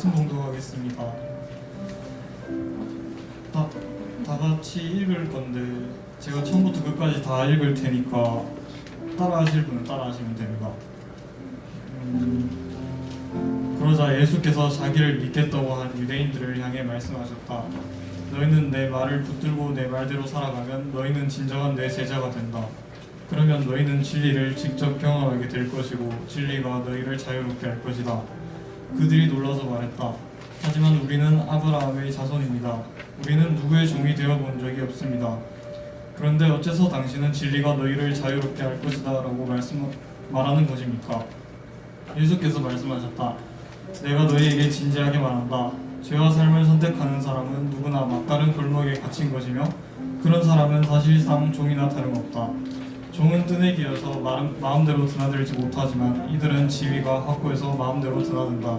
말씀 봉독하겠습니다. 다 같이 읽을 건데 제가 처음부터 끝까지 다 읽을 테니까 따라하실 분은 따라하시면 됩니다. 그러자 예수께서 자기를 믿겠다고 한 유대인들을 향해 말씀하셨다. 너희는 내 말을 붙들고 내 말대로 살아가면 너희는 진정한 내 제자가 된다. 그러면 너희는 진리를 직접 경험하게 될 것이고 진리가 너희를 자유롭게 할 것이다. 그들이 놀라서 말했다. 하지만 우리는 아브라함의 자손입니다. 우리는 누구의 종이 되어본 적이 없습니다. 그런데 어째서 당신은 진리가 너희를 자유롭게 할 것이다 라고 말하는 것입니까? 예수께서 말씀하셨다. 내가 너희에게 진지하게 말한다. 죄와 삶을 선택하는 사람은 누구나 막다른 골목에 갇힌 것이며 그런 사람은 사실상 종이나 다름없다. 종은 뜨내기여서 마음대로 드나들지 못하지만 이들은 지위가 확고해서 마음대로 드나든다.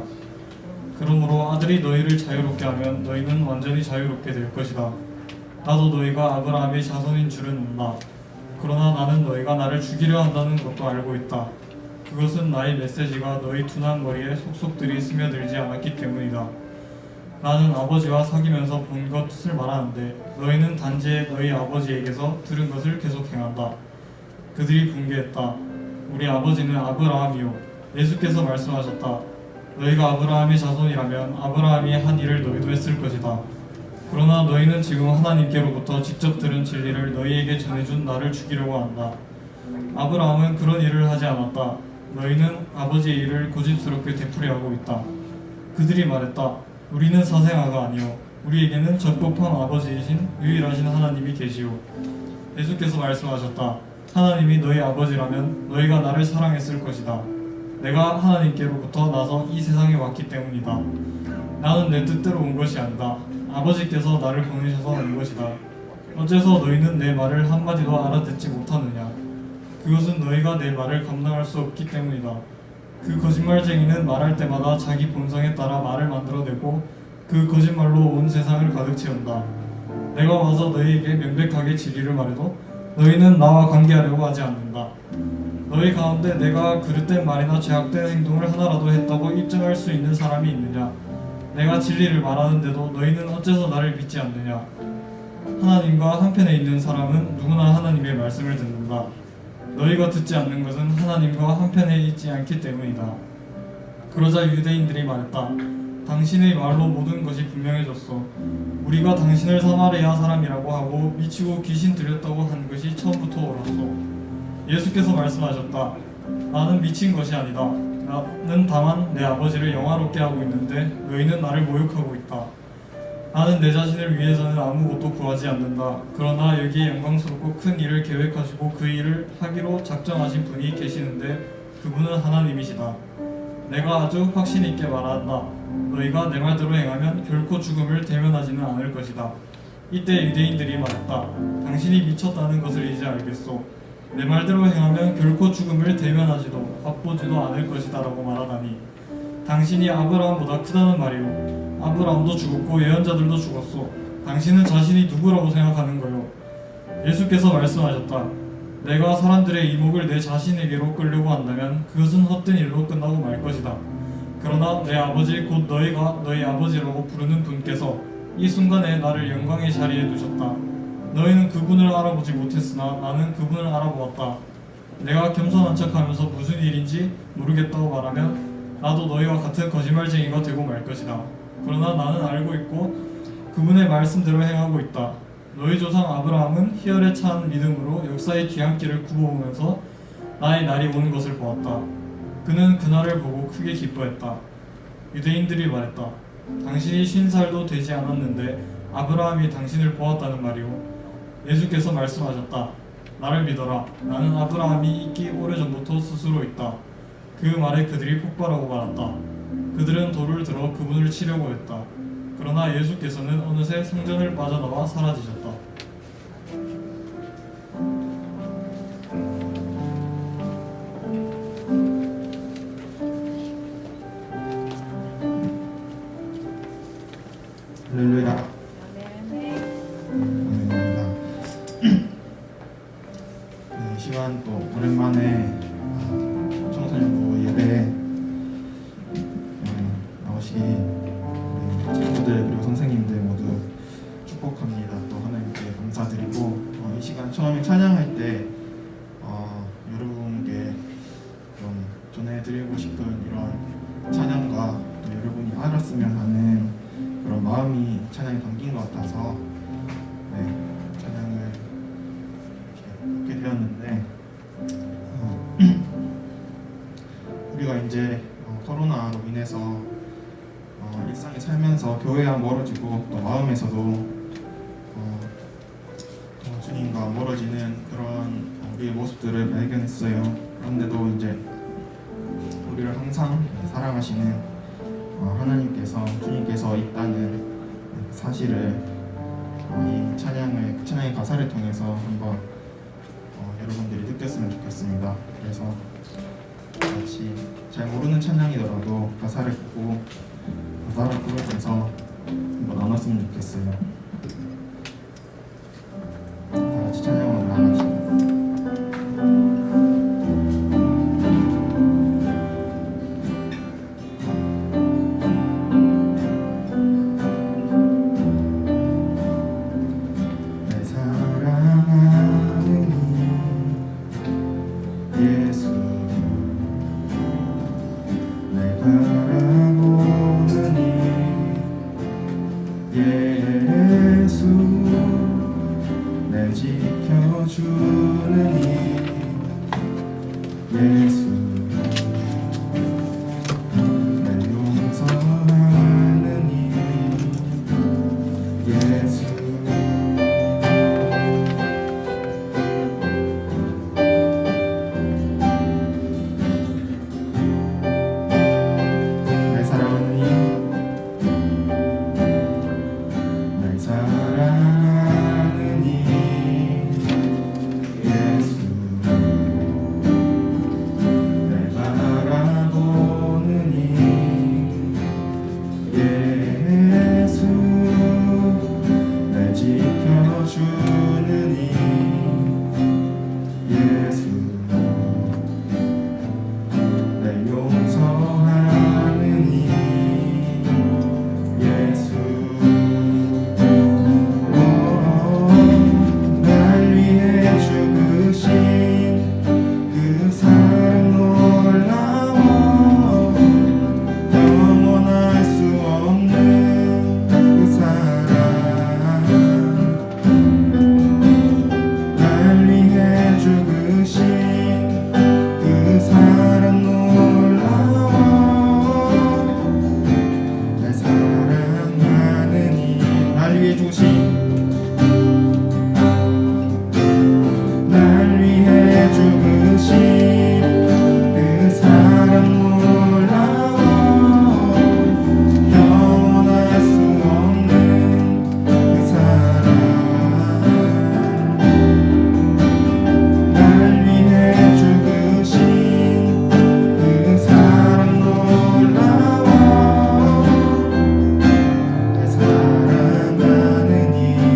그러므로 아들이 너희를 자유롭게 하면 너희는 완전히 자유롭게 될 것이다. 나도 너희가 아브라함의 자손인 줄은 안다. 그러나 나는 너희가 나를 죽이려 한다는 것도 알고 있다. 그것은 나의 메시지가 너희 둔한 머리에 속속들이 스며들지 않았기 때문이다. 나는 아버지와 사귀면서 본 것을 말하는데 너희는 단지 너희 아버지에게서 들은 것을 계속 행한다. 그들이 분개했다. 우리 아버지는 아브라함이요. 예수께서 말씀하셨다. 너희가 아브라함의 자손이라면 아브라함이 한 일을 너희도 했을 것이다. 그러나 너희는 지금 하나님께로부터 직접 들은 진리를 너희에게 전해준 나를 죽이려고 한다. 아브라함은 그런 일을 하지 않았다. 너희는 아버지의 일을 고집스럽게 되풀이하고 있다. 그들이 말했다. 우리는 사생아가 아니요 우리에게는 적법한 아버지이신 유일하신 하나님이 계시오. 예수께서 말씀하셨다. 하나님이 너희 아버지라면 너희가 나를 사랑했을 것이다. 내가 하나님께로부터 나서 이 세상에 왔기 때문이다. 나는 내 뜻대로 온 것이 아니다. 아버지께서 나를 보내셔서 온 것이다. 어째서 너희는 내 말을 한마디도 알아듣지 못하느냐? 그것은 너희가 내 말을 감당할 수 없기 때문이다. 그 거짓말쟁이는 말할 때마다 자기 본성에 따라 말을 만들어내고 그 거짓말로 온 세상을 가득 채운다. 내가 와서 너희에게 명백하게 진리를 말해도 너희는 나와 관계하려고 하지 않는다. 너희 가운데 내가 그릇된 말이나 죄악된 행동을 하나라도 했다고 입증할 수 있는 사람이 있느냐? 내가 진리를 말하는데도 너희는 어째서 나를 믿지 않느냐? 하나님과 한편에 있는 사람은 누구나 하나님의 말씀을 듣는다. 너희가 듣지 않는 것은 하나님과 한편에 있지 않기 때문이다. 그러자 유대인들이 말했다. 당신의 말로 모든 것이 분명해졌어. 우리가 당신을 사마리아 사람이라고 하고 미치고 귀신 들렸다고 한 것이 처음부터 옳았어. 예수께서 말씀하셨다. 나는 미친 것이 아니다. 나는 다만 내 아버지를 영화롭게 하고 있는데 너희는 나를 모욕하고 있다. 나는 내 자신을 위해서는 아무것도 구하지 않는다. 그러나 여기에 영광스럽고 큰 일을 계획하시고 그 일을 하기로 작정하신 분이 계시는데 그분은 하나님이시다. 내가 아주 확신 있게 말한다. 너희가 내 말대로 행하면 결코 죽음을 대면하지는 않을 것이다. 이때 유대인들이 말했다. 당신이 미쳤다는 것을 이제 알겠소. 내 말대로 행하면 결코 죽음을 대면하지도 맛보지도 않을 것이다 라고 말하다니 당신이 아브라함보다 크다는 말이오. 아브라함도 죽었고 예언자들도 죽었소. 당신은 자신이 누구라고 생각하는 거요? 예수께서 말씀하셨다. 내가 사람들의 이목을 내 자신에게로 끌려고 한다면 그것은 헛된 일로 끝나고 말 것이다. 그러나 내 아버지 곧 너희가 너희 아버지라고 부르는 분께서 이 순간에 나를 영광의 자리에 두셨다. 너희는 그분을 알아보지 못했으나 나는 그분을 알아보았다. 내가 겸손한 척하면서 무슨 일인지 모르겠다고 말하면 나도 너희와 같은 거짓말쟁이가 되고 말 것이다. 그러나 나는 알고 있고 그분의 말씀대로 행하고 있다. 너희 조상 아브라함은 희열에 찬 믿음으로 역사의 뒤안길을 굽어오면서 나의 날이 오는 것을 보았다. 그는 그날을 보고 크게 기뻐했다. 유대인들이 말했다. 당신이 50살도 되지 않았는데 아브라함이 당신을 보았다는 말이오. 예수께서 말씀하셨다. 나를 믿어라. 나는 아브라함이 있기 오래전부터 스스로 있다. 그 말에 그들이 폭발하고 말았다. 그들은 돌을 들어 그분을 치려고 했다. 그러나 예수께서는 어느새 성전을 빠져나와 사라지셨다. 할렐루야. 이 시간 또 오랜만에 청소년부 예배에 나오시기 목사님들 그리고 선생님들 모두 축복합니다. 또 하나님께 감사드리고 이 시간 처음에 찬양할 때 여러분께 좀 전해드리고 싶은 이런 찬양과 또 여러분이 알았으면 하는 그런 마음이 찬양에 담긴 것 같아서 찬양을 이렇게 하게 되었는데 우리가 이제 코로나로 인해서 일상에 살면서 교회와 멀어지고 또 마음에서도 주님과 멀어지는 그런 우리의 모습들을 발견했어요. 그런데도 이제 우리를 항상 사랑하시는 하나님께서 주님께서 있다는 사실을 이 찬양의 가사를 통해서 한번 여러분들이 느꼈으면 좋겠습니다. 그래서 같이 잘 모르는 찬양이더라도 가사를 보고 가사를 부르면서 한번 나눴으면 좋겠어요. 다 같이 찬양을 나눠주세요. 예수 날 지켜주는 이 예수 날 용서하는 이 예수 날 사랑하는 이 사랑하는 이 예수 날 바라보는 이 예수 날 지켜주는 이 예수 날 용서하는 이 예수 사랑하는 이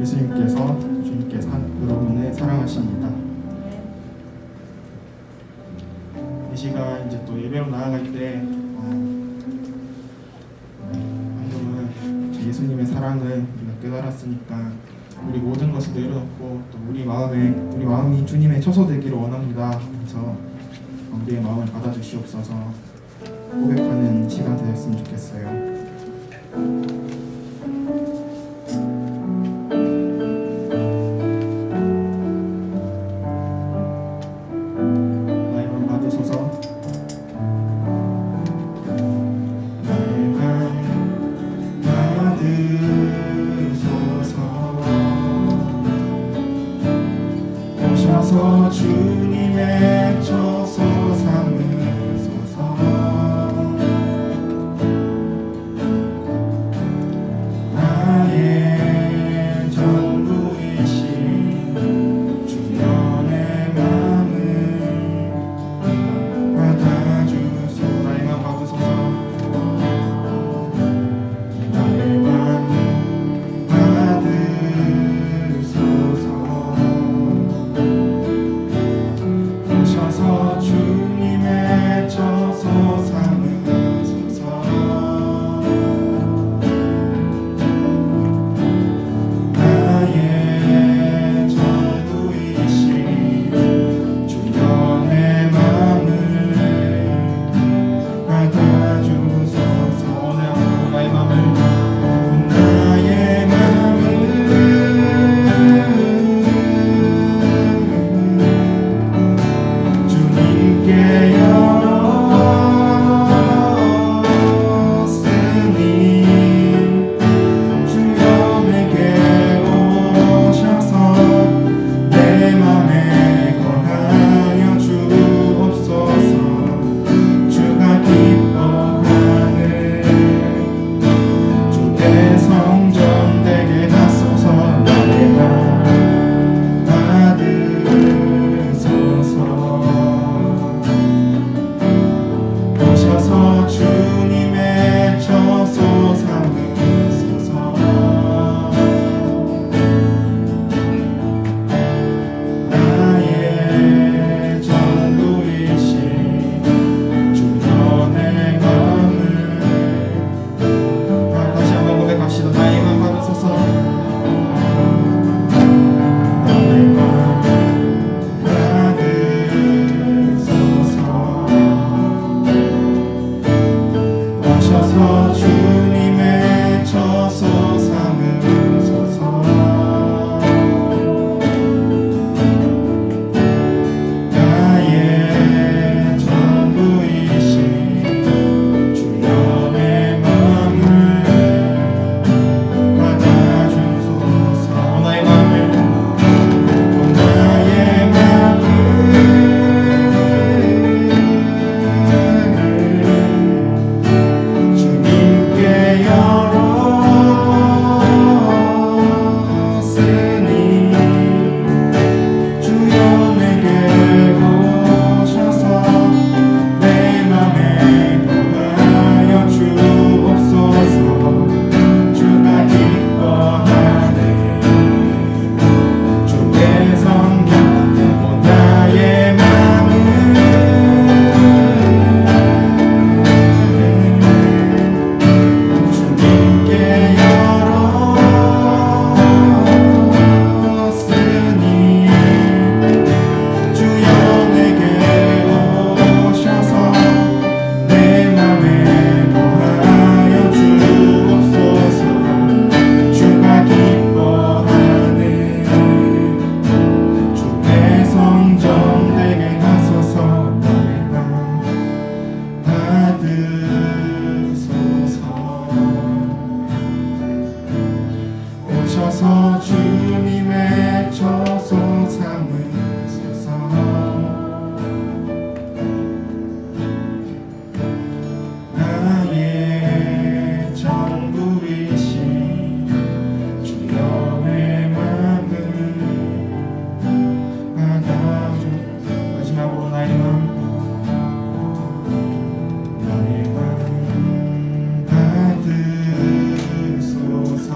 예수님께서 주님께서 여러분을 사랑하십니다. 이 시간 이제 또 예배로 나아갈 때 방금은 예수님의 사랑을 우리가 깨달았으니까 우리 모든 것을 내려놓고 또 우리 마음이 주님의 처소되기를 원합니다. 그래서 우리의 마음을 받아주시옵소서 고백하는 시간 되었으면 좋겠어요. 나의 맘 받으소서. 나의 맘 받으소서. 오셔서 주님의 처소 삼으소서. 나의 전부이신 주님의 맘을 받아주소. 나의 맘 받으소서. 나의 맘 받으소서. 오셔서 주님의 처소 삼으소서. 나의 전부이신 주님의 맘을 받아주소서. 나의 맘을 주님께 열었으니 주여 내게 오셔서 내 맘에 거하여 주옵소서. 주가 기뻐하는 주의 성전 되게 하소서. 나의 맘 받으소서. 오셔서 주님의 처소 삼으소서. 나의 전부이신 주님의 맘을 다시 한번 고백합시다. 나의 맘 받으소서. 나의 맘 받으소서. 오셔서 주님의 처소 삼으소서. 나의 전부이신 주님의 맘을 받아주소서. 나의 맘을 주님께 열었으니 주여 내게 오셔서 내 맘에 거하여 주옵소서. 주가 기뻐하는 주의 성경 나의 맘을 주님께 열었으니 주여 내게 오셔서 내 맘에 거하여 주옵소서. 주가 기뻐하는 주의 성전 되게 하소서. 나의 맘 받으소서. 오셔서 주님의 처소 삼으소서. 나의 전부이신 주님의 맘을 받아주. 마지막으로 나의 맘 받으소서.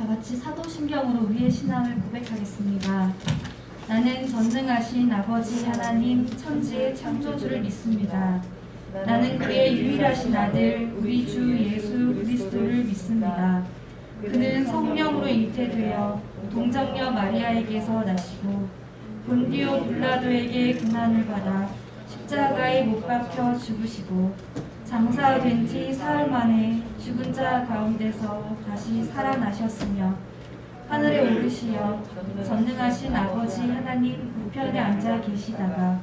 다 같이 사도신경으로 우리의 신앙을 고백하겠습니다. 나는 전능하신 아버지 하나님 천지의 창조주를 믿습니다. 나는 그의 유일하신 아들 우리 주 예수 그리스도를 믿습니다. 그는 성령으로 잉태되어 동정녀 마리아에게서 나시고 본디오 빌라도에게 고난을 받아 십자가에 못 박혀 죽으시고 장사된 지 사흘 만에 죽은 자 가운데서 다시 살아나셨으며 하늘에 오르시어 전능하신 아버지 하나님 우편에 앉아 계시다가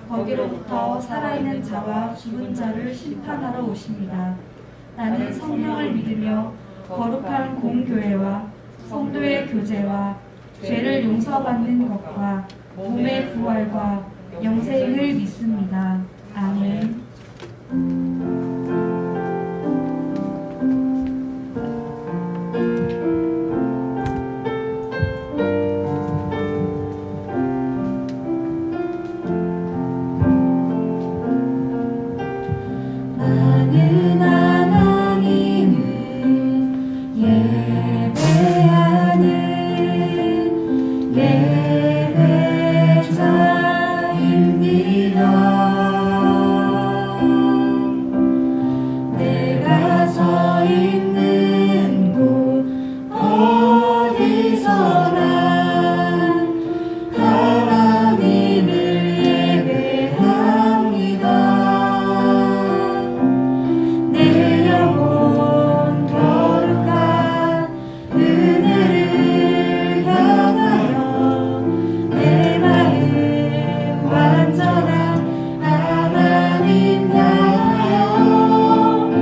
거기로부터 살아있는 자와 죽은 자를 심판하러 오십니다. 나는 성령을 믿으며 거룩한 공교회와 성도의 교제와 죄를 용서받는 것과 몸의 부활과 영생을 믿습니다. 아멘. 나는 하나님을 예배하는 예배자입니다. 내가 서 있는 곳 어디서나 하나님을 예배합니다. 내 영혼 거룩한 은혜를 향하여 내 마음 완전한 하나님 향하여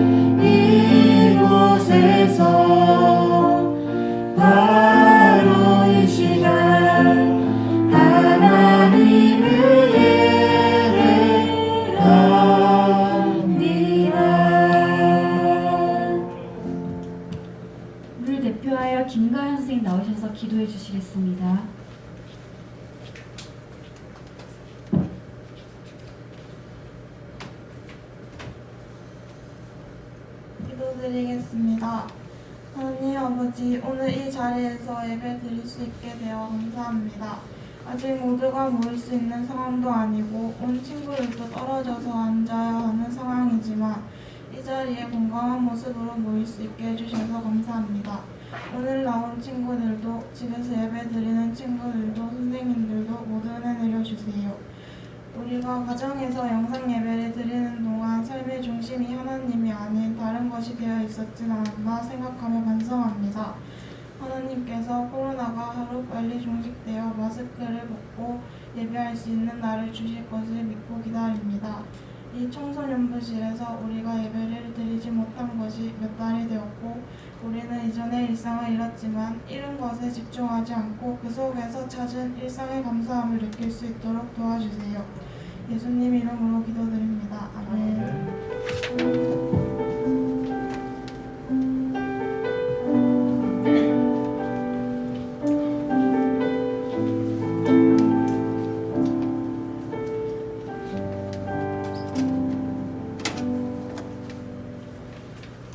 이곳에서 바로 이 시간 하나님을 예배합니다. 우리를 대표하여 김가연 선생님 나오셔서 기도해 주시겠습니다. 기도드리겠습니다. 하나님 아버지, 오늘 이 자리에서 예배 드릴 수 있게 되어 감사합니다. 아직 모두가 모일 수 있는 상황도 아니고 온 친구들도 떨어져서 앉아야 하는 상황이지만 이 자리에 건강한 모습으로 모일 수 있게 해주셔서 감사합니다. 오늘 나온 친구들도 집에서 예배 드리는 친구들도 선생님들도 모두 은혜 내려주세요. 우리가 가정에서 영상 예배를 드리는 동안 삶의 중심이 하나님이 아닌 다른 것이 되어 있었진 않았나 생각하며 반성합니다. 하나님께서 코로나가 하루빨리 종식되어 마스크를 벗고 예배할 수 있는 날을 주실 것을 믿고 기다립니다. 이 청소년부실에서 우리가 예배를 드리지 못한 것이 몇 달이 되었고 우리는 이전의 일상을 잃었지만 잃은 것에 집중하지 않고 그 속에서 찾은 일상의 감사함을 느낄 수 있도록 도와주세요. 예수님 이름으로 기도드립니다. 아멘.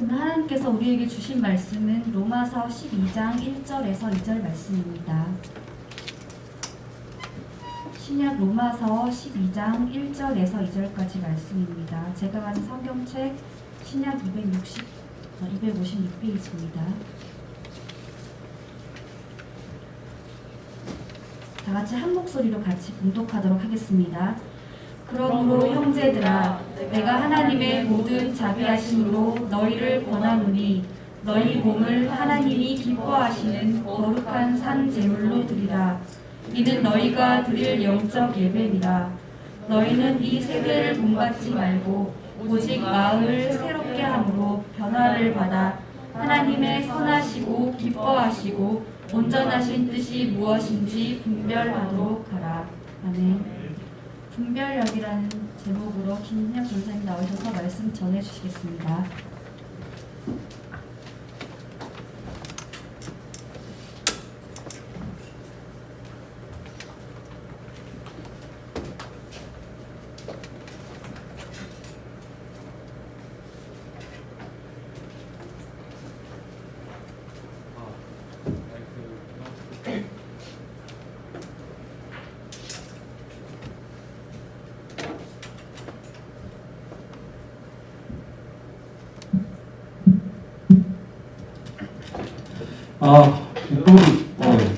오늘 하나님께서 우리에게 주신 말씀은 로마서 12장 1절에서 2절 말씀입니다. 신약 로마서 12장 1절에서 2절까지 말씀입니다. 제가 가진 성경책 신약 256페이지입니다. 다 같이 한 목소리로 같이 봉독하도록 하겠습니다. 그러므로 형제들아, 내가 하나님의 모든 자비하심으로 너희를 권하노니 너희 몸을 하나님이 기뻐하시는 거룩한 산 제물로 드리라. 이는 너희가 드릴 영적 예배니라. 너희는 이 세대를 본받지 말고 오직 마음을 새롭게 함으로 변화를 받아 하나님의 선하시고 기뻐하시고 온전하신 뜻이 무엇인지 분별하도록 하라. 아멘. 분별력이라는 제목으로 김인혁 전사님 나오셔서 말씀 전해주시겠습니다.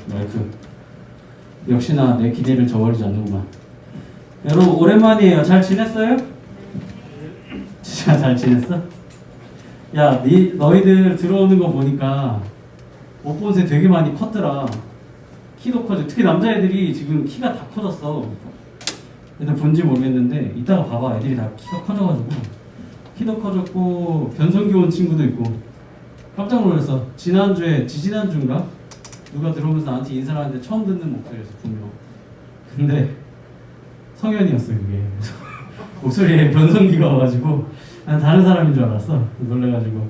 마이크. 역시나 내 기대를 저버리지 않는구만. 여러분 오랜만이에요. 잘 지냈어요? 진짜 잘 지냈어? 야, 너희들 들어오는 거 보니까 못 본 새 되게 많이 컸더라. 키도 커져. 특히 남자애들이 지금 키가 다 커졌어. 애들 본지 모르겠는데 이따가 봐봐. 애들이 다 키가 커져가지고 키도 커졌고 변성기 온 친구도 있고 깜짝 놀랐어. 지지난주인가? 누가 들어오면서 나한테 인사를 하는데 처음 듣는 목소리였어 분명. 근데 성현이었어 그게. 목소리에 변성기가 와가지고 난 다른 사람인 줄 알았어. 놀래가지고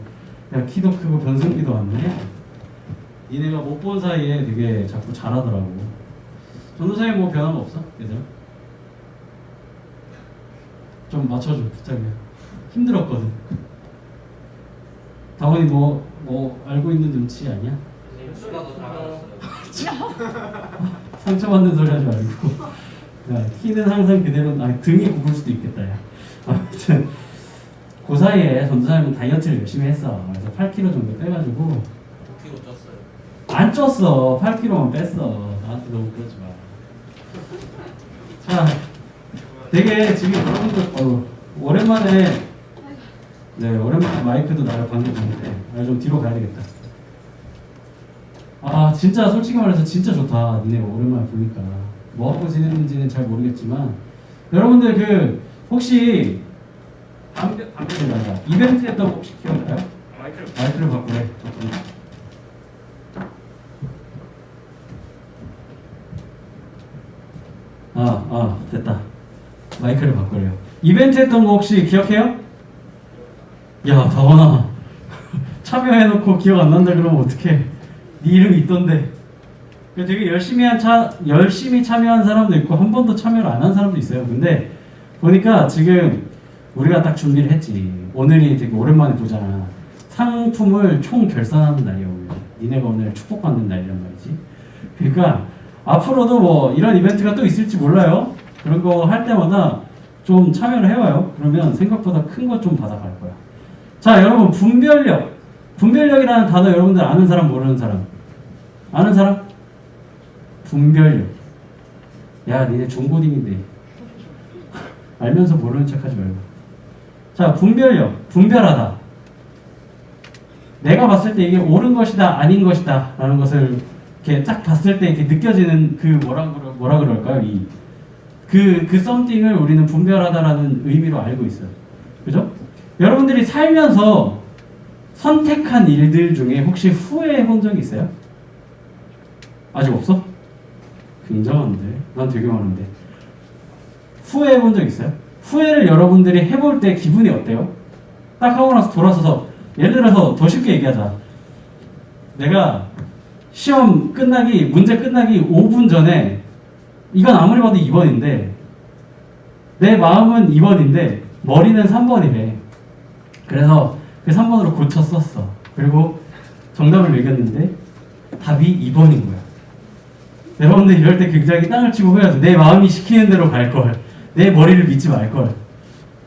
야 키도 크고 변성기도 왔네. 니네가 못 본 사이에 되게 자꾸 잘하더라고. 전도사에 뭐 변한 거 없어? 얘들아? 좀 맞춰줘 부탁해. 힘들었거든. 다원이 뭐 알고 있는 눈치 아니야? 상처받는 소리 하지 말고. 야, 키는 항상 그대로. 등이 굽을 수도 있겠다. 야. 아무튼 그 사이에 전도사님은 다이어트를 열심히 했어. 그래서 8kg 정도 빼가지고. 5kg 쪘어요. 안 쪘어. 8kg만 뺐어. 나한테 너무 그러지 마. 자, 되게 지금 여러분들 오랜만에 마이크도 나를 방금 보는데 좀 뒤로 가야 되겠다. 진짜 솔직히 말해서 진짜 좋다. 니네가 오랜만에 보니까 뭐하고 지냈는지는 잘 모르겠지만 여러분들 혹시 이벤트 했던 거 혹시 기억나요? 마이크를 바꾸래. 됐다. 마이크를 바꾸래요. 이벤트 했던 거 혹시 기억해요? 야, 다원아. 참여해놓고 기억 안 난다 그러면 어떡해. 네 이름이 있던데. 되게 열심히 참여한 사람도 있고 한 번도 참여를 안 한 사람도 있어요. 근데 보니까 지금 우리가 딱 준비를 했지. 오늘이 되게 오랜만에 보잖아. 상품을 총 결산하는 날이야 오늘. 니네가 오늘 축복받는 날이란 말이지. 그러니까 앞으로도 뭐 이런 이벤트가 또 있을지 몰라요. 그런 거 할 때마다 좀 참여를 해와요. 그러면 생각보다 큰 거 좀 받아갈 거야. 자, 여러분 분별력이라는 단어 여러분들 아는 사람 모르는 사람? 아는 사람? 분별력. 야, 니네 중고딩인데 알면서 모르는 척하지 말고. 자, 분별력, 분별하다. 내가 봤을 때 이게 옳은 것이다, 아닌 것이다 라는 것을 이렇게 딱 봤을 때 이렇게 느껴지는 그 뭐라 그럴까요? 그 썸띵을 우리는 분별하다라는 의미로 알고 있어요. 그죠? 여러분들이 살면서 선택한 일들 중에 혹시 후회해 본 적이 있어요? 아직 없어? 굉장한데? 난 되게 많은데. 후회해 본 적 있어요? 후회를 여러분들이 해볼 때 기분이 어때요? 딱 하고 나서 돌아서서 예를 들어서 더 쉽게 얘기하자. 내가 시험 문제 끝나기 5분 전에 이건 아무리 봐도 2번인데 내 마음은 2번인데 머리는 3번이래. 그래서 그 3번으로 고쳐 썼어. 그리고 정답을 매겼는데 답이 2번인 거야. 여러분들 이럴 때 굉장히 땅을 치고 후회하죠. 내 마음이 시키는 대로 갈걸. 내 머리를 믿지 말걸.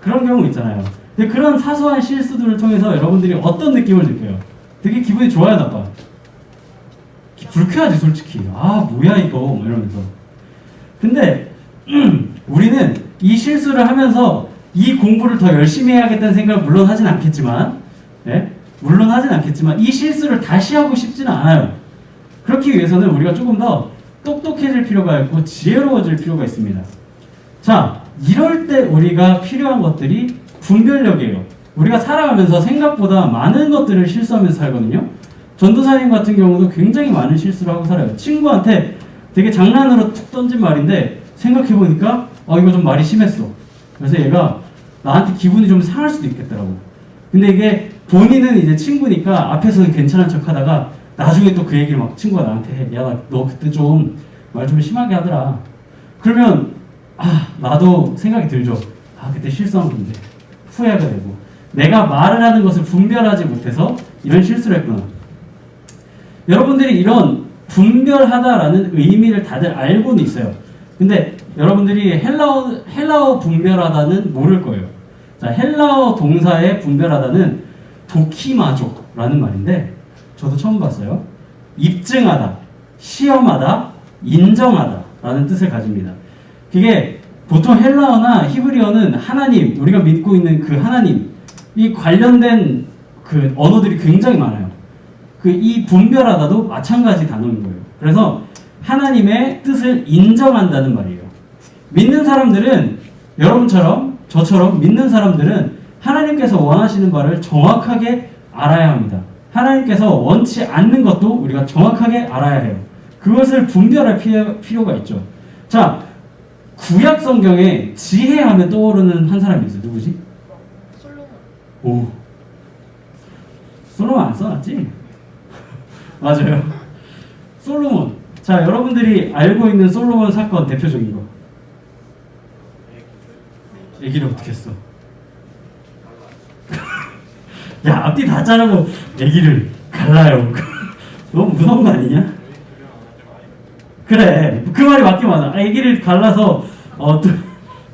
그런 경우 있잖아요. 근데 그런 사소한 실수들을 통해서 여러분들이 어떤 느낌을 느껴요? 되게 기분이 좋아요, 나빠? 불쾌하지 솔직히. 뭐야 이거 이러면서. 근데 우리는 이 실수를 하면서 이 공부를 더 열심히 해야겠다는 생각을 물론 하진 않겠지만 이 실수를 다시 하고 싶지는 않아요. 그렇기 위해서는 우리가 조금 더 똑똑해질 필요가 있고 지혜로워질 필요가 있습니다. 자, 이럴 때 우리가 필요한 것들이 분별력이에요. 우리가 살아가면서 생각보다 많은 것들을 실수하면서 살거든요. 전도사님 같은 경우도 굉장히 많은 실수를 하고 살아요. 친구한테 되게 장난으로 툭 던진 말인데 생각해보니까 이거 좀 말이 심했어. 그래서 얘가 나한테 기분이 좀 상할 수도 있겠더라고. 근데 이게 본인은 이제 친구니까 앞에서는 괜찮은 척 하다가 나중에 또 그 얘기를 막 친구가 나한테 해. 야, 너 그때 좀 말 좀 심하게 하더라. 그러면 나도 생각이 들죠. 그때 실수한 건데 후회가 되고 내가 말을 하는 것을 분별하지 못해서 이런 실수를 했구나. 여러분들이 이런 분별하다라는 의미를 다들 알고는 있어요. 근데 여러분들이 헬라어 분별하다는 모를 거예요. 자, 헬라어 동사의 분별하다는 도키마조라는 말인데 저도 처음 봤어요. 입증하다, 시험하다, 인정하다라는 뜻을 가집니다. 그게 보통 헬라어나 히브리어는 하나님, 우리가 믿고 있는 그 하나님, 이 관련된 그 언어들이 굉장히 많아요. 그 이 분별하다도 마찬가지 단어인 거예요. 그래서 하나님의 뜻을 인정한다는 말이에요. 믿는 사람들은 여러분처럼 저처럼 믿는 사람들은 하나님께서 원하시는 바를 정확하게 알아야 합니다. 하나님께서 원치 않는 것도 우리가 정확하게 알아야 해요. 그것을 분별할 필요가 있죠. 자, 구약 성경에 지혜하면 떠오르는 한 사람이 있어요. 누구지? 오, 솔로몬 안 써놨지? 맞아요. 솔로몬. 자, 여러분들이 알고 있는 솔로몬 사건 대표적인 거. 얘기를 어떻게 했어? 야, 앞뒤 다 자르고 얘기를 갈라요. 너무 무서운 거 아니냐? 그래, 그 말이 맞긴 맞아. 애기를 갈라서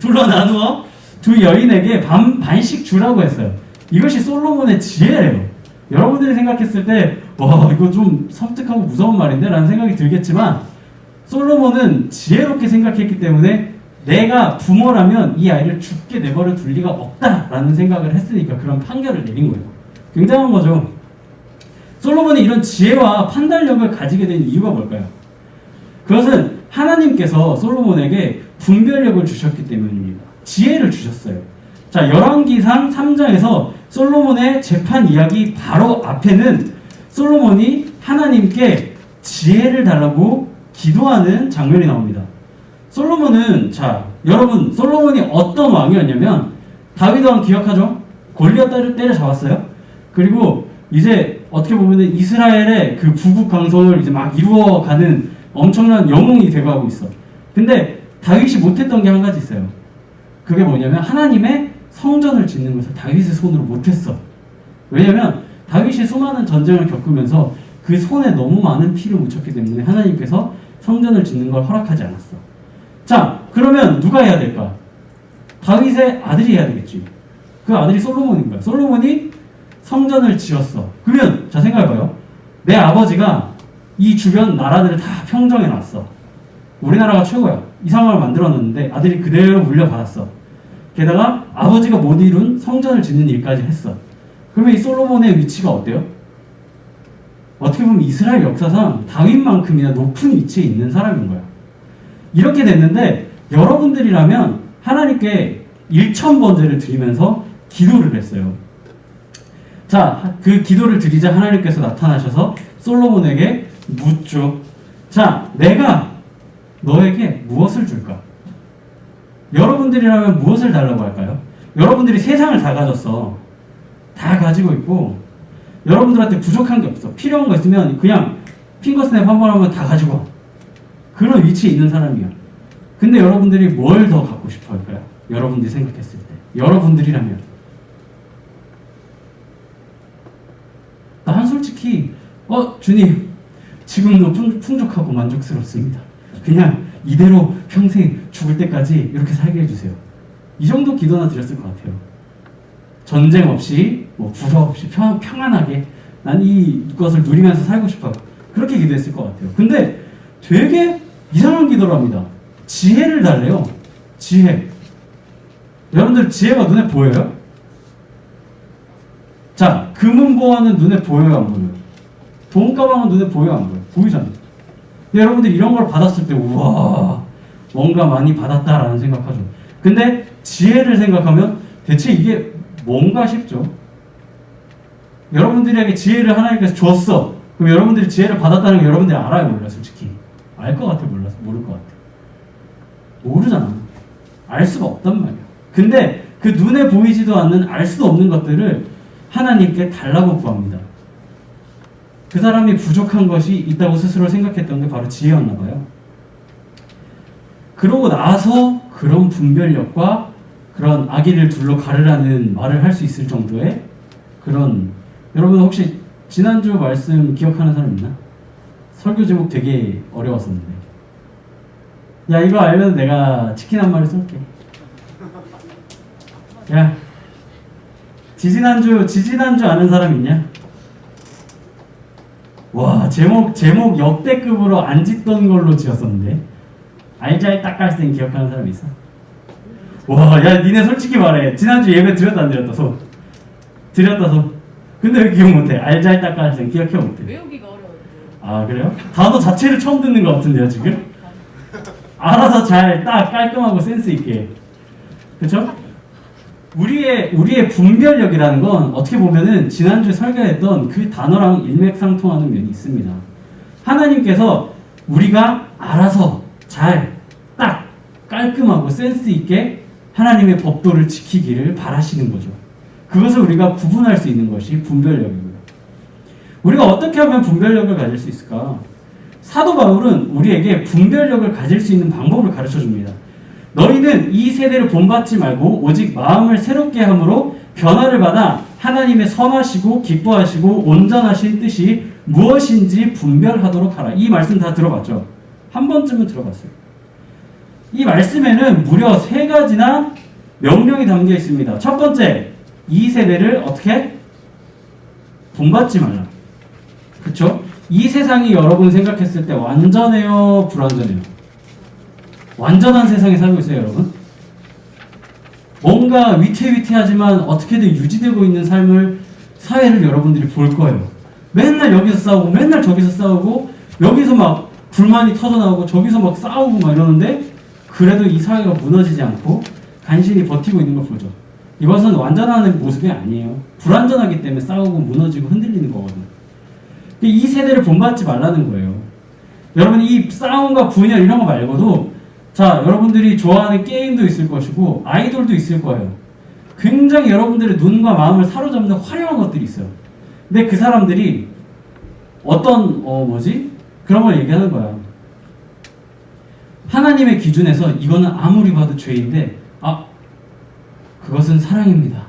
둘러 나누어 두 여인에게 반씩 주라고 했어요. 이것이 솔로몬의 지혜예요. 여러분들이 생각했을 때 와, 이거 좀 섬뜩하고 무서운 말인데? 라는 생각이 들겠지만 솔로몬은 지혜롭게 생각했기 때문에 내가 부모라면 이 아이를 죽게 내버려 둘 리가 없다라는 생각을 했으니까 그런 판결을 내린 거예요. 굉장한 거죠. 솔로몬이 이런 지혜와 판단력을 가지게 된 이유가 뭘까요? 그것은 하나님께서 솔로몬에게 분별력을 주셨기 때문입니다. 지혜를 주셨어요. 자, 열왕기상 3장에서 솔로몬의 재판 이야기 바로 앞에는 솔로몬이 하나님께 지혜를 달라고 기도하는 장면이 나옵니다. 솔로몬은, 자, 여러분, 솔로몬이 어떤 왕이었냐면 다윗 왕 기억하죠? 골리앗 때려잡았어요. 그리고 이제 어떻게 보면 이스라엘의 그 부국 강성을 이제 막 이루어가는 엄청난 영웅이 되어가고 있어. 근데 다윗이 못했던 게 한 가지 있어요. 그게 뭐냐면 하나님의 성전을 짓는 것을 다윗의 손으로 못했어. 왜냐면 다윗이 수많은 전쟁을 겪으면서 그 손에 너무 많은 피를 묻혔기 때문에 하나님께서 성전을 짓는 걸 허락하지 않았어. 자, 그러면 누가 해야 될까? 다윗의 아들이 해야 되겠지. 그 아들이 솔로몬인 거야. 솔로몬이 성전을 지었어. 그러면 자, 생각해봐요. 내 아버지가 이 주변 나라들을 다 평정해 놨어. 우리나라가 최고야. 이 상황을 만들어 놨는데 아들이 그대로 물려받았어. 게다가 아버지가 못 이룬 성전을 짓는 일까지 했어. 그러면 이 솔로몬의 위치가 어때요? 어떻게 보면 이스라엘 역사상 다윗만큼이나 높은 위치에 있는 사람인 거야. 이렇게 됐는데 여러분들이라면 하나님께 1,000번제를 드리면서 기도를 했어요. 자, 그 기도를 드리자 하나님께서 나타나셔서 솔로몬에게 묻죠. 자, 내가 너에게 무엇을 줄까? 여러분들이라면 무엇을 달라고 할까요? 여러분들이 세상을 다 가졌어. 다 가지고 있고 여러분들한테 부족한 게 없어. 필요한 거 있으면 그냥 핑거스냅 한 번 하면 다 가지고 와. 그런 위치에 있는 사람이야. 근데 여러분들이 뭘 더 갖고 싶어 할까요? 여러분들이 생각했을 때. 여러분들이라면. 난 솔직히 주님 지금도 풍족하고 만족스럽습니다. 그냥 이대로 평생 죽을 때까지 이렇게 살게 해주세요. 이 정도 기도나 드렸을 것 같아요. 전쟁 없이 불화 없이 평안하게 난 이것을 누리면서 살고 싶어요. 그렇게 기도했을 것 같아요. 근데 되게 이상한 기도를 합니다. 지혜를 달래요. 지혜. 여러분들 지혜가 눈에 보여요? 자, 금은보화는 눈에 보여요, 안 보여요? 돈가방은 눈에 보여요, 안 보여요? 보이잖아요. 근데 여러분들이 이런 걸 받았을 때 우와, 뭔가 많이 받았다라는 생각하죠. 근데 지혜를 생각하면 대체 이게 뭔가 싶죠. 여러분들에게 지혜를 하나님께서 줬어. 그럼 여러분들이 지혜를 받았다는 걸 여러분들이 알아요, 몰라요? 솔직히 알 것 같아, 몰라서 모를 것 같아. 모르잖아. 알 수가 없단 말이야. 근데 그 눈에 보이지도 않는 알 수도 없는 것들을 하나님께 달라고 구합니다. 그 사람이 부족한 것이 있다고 스스로 생각했던 게 바로 지혜였나 봐요. 그러고 나서 그런 분별력과 그런 아기를 둘러 가르라는 말을 할 수 있을 정도의 그런, 여러분 혹시 지난주 말씀 기억하는 사람 있나? 설교 제목 되게 어려웠었는데. 야, 이거 알면 내가 치킨 한 마리 쏠게. 야, 지지난주 아는 사람 있냐? 와, 제목 역대급으로 안 짓던 걸로 지었었는데. 알잘딱깔생 기억하는 사람 있어? 와, 야, 니네 솔직히 말해. 지난주 예배 드렸다 안 드렸다 손? 드렸다 손. 근데 왜 기억 못해? 알잘딱깔생 기억해 못해? 외우기가 어려워요. 아, 그래요? 단어 자체를 처음 듣는 것 같은데요 지금? 알아서 잘 딱 깔끔하고 센스 있게. 그쵸? 우리의 분별력이라는 건 어떻게 보면은 지난주에 설교했던 그 단어랑 일맥상통하는 면이 있습니다. 하나님께서 우리가 알아서 잘 딱 깔끔하고 센스 있게 하나님의 법도를 지키기를 바라시는 거죠. 그것을 우리가 구분할 수 있는 것이 분별력입니다. 우리가 어떻게 하면 분별력을 가질 수 있을까? 사도 바울은 우리에게 분별력을 가질 수 있는 방법을 가르쳐 줍니다. 너희는 이 세대를 본받지 말고 오직 마음을 새롭게 함으로 변화를 받아 하나님의 선하시고 기뻐하시고 온전하신 뜻이 무엇인지 분별하도록 하라. 이 말씀 다 들어봤죠? 한 번쯤은 들어봤어요. 이 말씀에는 무려 3가지나 명령이 담겨 있습니다. 첫 번째, 이 세대를 어떻게? 본받지 말라. 그쵸? 이 세상이 여러분 생각했을 때 완전해요? 불완전해요? 완전한 세상에 살고 있어요, 여러분? 뭔가 위태위태하지만 어떻게든 유지되고 있는 사회를 여러분들이 볼 거예요. 맨날 여기서 싸우고, 맨날 저기서 싸우고, 여기서 막 불만이 터져나오고, 저기서 막 싸우고 막 이러는데, 그래도 이 사회가 무너지지 않고 간신히 버티고 있는 걸 보죠. 이것은 완전한 모습이 아니에요. 불완전하기 때문에 싸우고 무너지고 흔들리는 거거든요. 이 세대를 본받지 말라는 거예요. 여러분, 이 싸움과 분열 이런 거 말고도 자, 여러분들이 좋아하는 게임도 있을 것이고 아이돌도 있을 거예요. 굉장히 여러분들의 눈과 마음을 사로잡는 화려한 것들이 있어요. 근데 그 사람들이 어떤 그런 걸 얘기하는 거야. 하나님의 기준에서 이거는 아무리 봐도 죄인데 그것은 사랑입니다.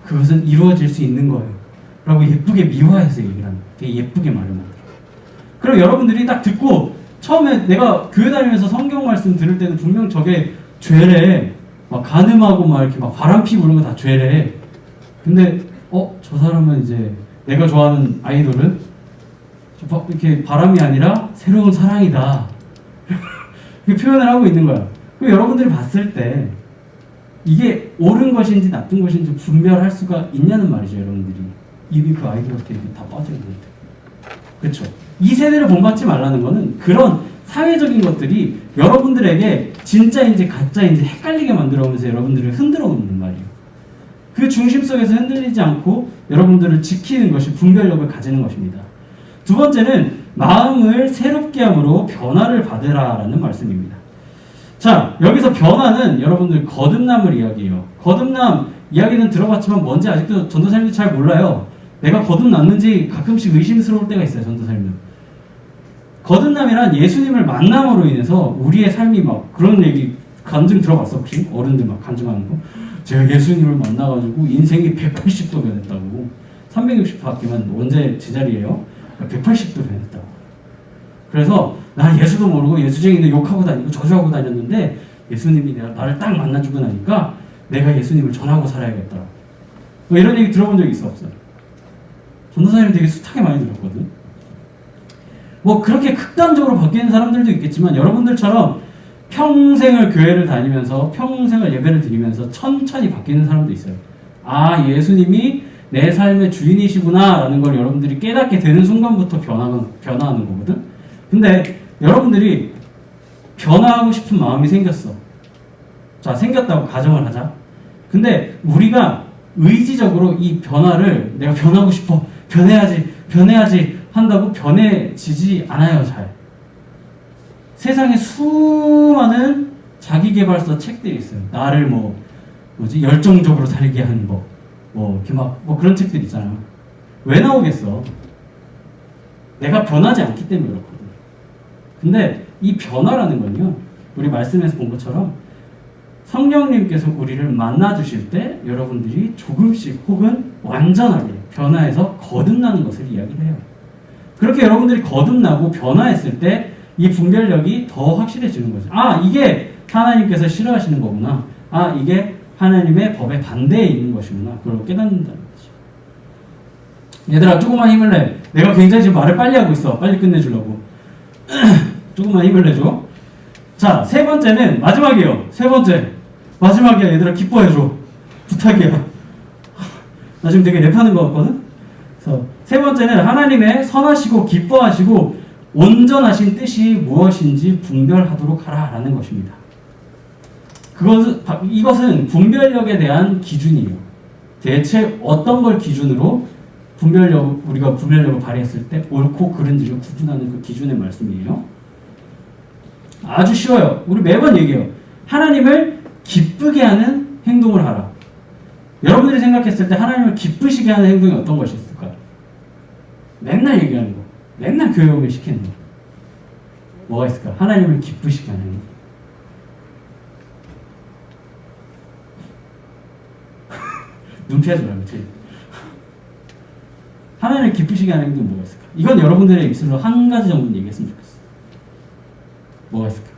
그것은 이루어질 수 있는 거예요. 라고 예쁘게 미화해서 얘기를 하는 거예요. 되게 예쁘게 말을 만들어요. 그럼 여러분들이 딱 듣고 처음에 내가 교회 다니면서 성경 말씀 들을 때는 분명 저게 죄래. 막 간음하고 막 이렇게 막 바람 피고 이런 거 다 죄래. 근데 저 사람은 이제 내가 좋아하는 아이돌은 이렇게 바람이 아니라 새로운 사랑이다. 이렇게 표현을 하고 있는 거야. 그럼 여러분들이 봤을 때 이게 옳은 것인지 나쁜 것인지 분별할 수가 있냐는 말이죠, 여러분들이. 입이 그 아이들한테 다 빠져있는데. 그렇죠? 이 세대를 본받지 말라는 거는 그런 사회적인 것들이 여러분들에게 진짜인지 가짜인지 헷갈리게 만들어오면서 여러분들을 흔들어 놓는 말이에요. 그 중심 속에서 흔들리지 않고 여러분들을 지키는 것이 분별력을 가지는 것입니다. 두 번째는 마음을 새롭게 함으로 변화를 받으라라는 말씀입니다. 자, 여기서 변화는 여러분들 거듭남을 이야기해요. 거듭남 이야기는 들어봤지만 뭔지 아직도 전도사님도 잘 몰라요. 내가 거듭났는지 가끔씩 의심스러울 때가 있어요, 전도사님은. 거듭남이란 예수님을 만남으로 인해서 우리의 삶이 막 그런 얘기 간증 들어봤어 혹시? 어른들 막 간증하는 거? 제가 예수님을 만나가지고 인생이 180도 변했다고. 360도 바뀌면 언제 제자리예요? 180도 변했다고. 그래서 나 예수도 모르고 예수쟁이도 욕하고 다니고 저주하고 다녔는데 예수님이 나를 딱 만나주고 나니까 내가 예수님을 전하고 살아야겠다. 뭐 이런 얘기 들어본 적 있어 없어요? 전도사님 되게 숱하게 많이 들었거든. 뭐 그렇게 극단적으로 바뀌는 사람들도 있겠지만 여러분들처럼 평생을 교회를 다니면서 평생을 예배를 드리면서 천천히 바뀌는 사람도 있어요. 예수님이 내 삶의 주인이시구나 라는 걸 여러분들이 깨닫게 되는 순간부터 변화하는 거거든. 근데 여러분들이 변화하고 싶은 마음이 생겼어. 자, 생겼다고 가정을 하자. 근데 우리가 의지적으로 이 변화를 내가 변하고 싶어, 변해야지 한다고 변해지지 않아요, 잘. 세상에 수많은 자기계발서 책들이 있어요. 나를 열정적으로 살게 하는 법. 이렇게 그런 책들 있잖아요. 왜 나오겠어? 내가 변하지 않기 때문에 그렇거든. 근데 이 변화라는 건요, 우리 말씀에서 본 것처럼 성령님께서 우리를 만나주실 때 여러분들이 조금씩 혹은 완전하게 변화해서 거듭나는 것을 이야기를 해요. 그렇게 여러분들이 거듭나고 변화했을 때 이 분별력이 더 확실해지는 거죠. 이게 하나님께서 싫어하시는 거구나. 이게 하나님의 법에 반대에 있는 것이구나. 그걸 깨닫는다는 거죠. 얘들아, 조금만 힘을 내. 내가 굉장히 지금 말을 빨리 하고 있어. 빨리 끝내주려고. 조금만 힘을 내줘. 자, 세 번째는 마지막이에요. 세 번째. 마지막이야. 얘들아, 기뻐해줘. 부탁이야. 나 지금 되게 랩하는 것 같거든? 그래서 세 번째는 하나님의 선하시고 기뻐하시고 온전하신 뜻이 무엇인지 분별하도록 하라라는 것입니다. 이것은 분별력에 대한 기준이에요. 대체 어떤 걸 기준으로 우리가 분별력을 발휘했을 때 옳고 그른지를 구분하는 그 기준의 말씀이에요. 아주 쉬워요. 우리 매번 얘기해요. 하나님을 기쁘게 하는 행동을 하라. 여러분들이 생각했을 때 하나님을 기쁘시게 하는 행동이 어떤 것이 있을까요? 맨날 얘기하는 거. 맨날 교육을 시키는 거. 뭐가 있을까? 하나님을 기쁘시게 하는 행동. 눈 피하지 말고 지 하나님을 기쁘시게 하는 행동이 뭐가 있을까? 이건 여러분들의 입술로 한 가지 정도는 얘기했으면 좋겠어. 뭐가 있을까?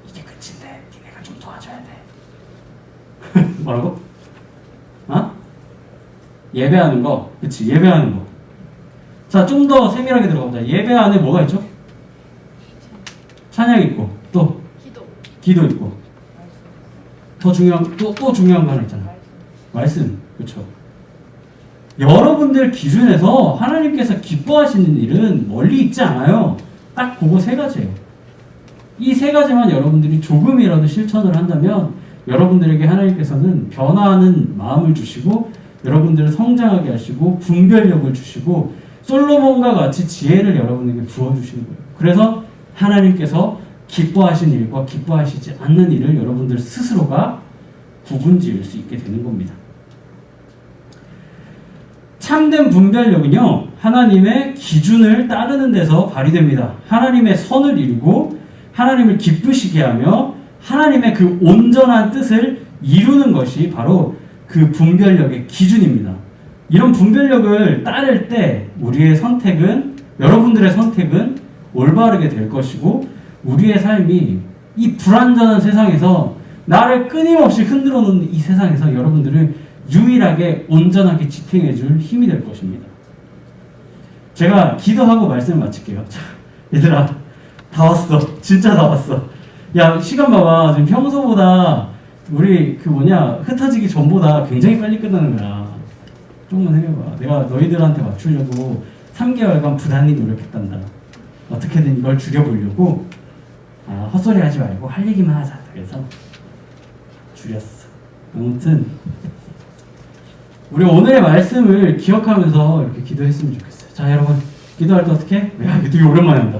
이게 끝인데 니네가 좀 도와줘야 돼. 뭐라고? 어? 예배하는 거. 그치, 예배하는 거. 자, 좀 더 세밀하게 들어가보자. 예배 안에 뭐가 있죠? 찬양 있고, 또 기도 있고, 더 중요한 또 중요한 거 하나 있잖아. 말씀. 그렇죠. 여러분들 기준에서 하나님께서 기뻐하시는 일은 멀리 있지 않아요. 딱 그거 세 가지예요. 이 세 가지만 여러분들이 조금이라도 실천을 한다면 여러분들에게 하나님께서는 변화하는 마음을 주시고 여러분들을 성장하게 하시고 분별력을 주시고 솔로몬과 같이 지혜를 여러분에게 부어주시는 거예요. 그래서 하나님께서 기뻐하신 일과 기뻐하시지 않는 일을 여러분들 스스로가 구분지을 수 있게 되는 겁니다. 참된 분별력은요, 하나님의 기준을 따르는 데서 발휘됩니다. 하나님의 선을 이루고 하나님을 기쁘시게 하며 하나님의 그 온전한 뜻을 이루는 것이 바로 그 분별력의 기준입니다. 이런 분별력을 따를 때 우리의 선택은, 여러분들의 선택은 올바르게 될 것이고 우리의 삶이 이 불완전한 세상에서 나를 끊임없이 흔들어 놓는 이 세상에서 여러분들을 유일하게 온전하게 지탱해 줄 힘이 될 것입니다. 제가 기도하고 말씀을 마칠게요. 자, 얘들아, 다 왔어. 진짜 다 왔어. 야, 시간 봐봐. 지금 평소보다 우리 흩어지기 전보다 굉장히 빨리 끝나는 거야. 조금만 해봐. 내가 너희들한테 맞추려고 3개월간 부단히 노력했단다. 어떻게든 이걸 줄여보려고. 헛소리 하지 말고 할 얘기만 하자. 그래서 줄였어. 아무튼 우리 오늘의 말씀을 기억하면서 이렇게 기도했으면 좋겠어요. 자, 여러분, 기도할 때 어떻게 해? 야, 이거 되게 오랜만에 한다.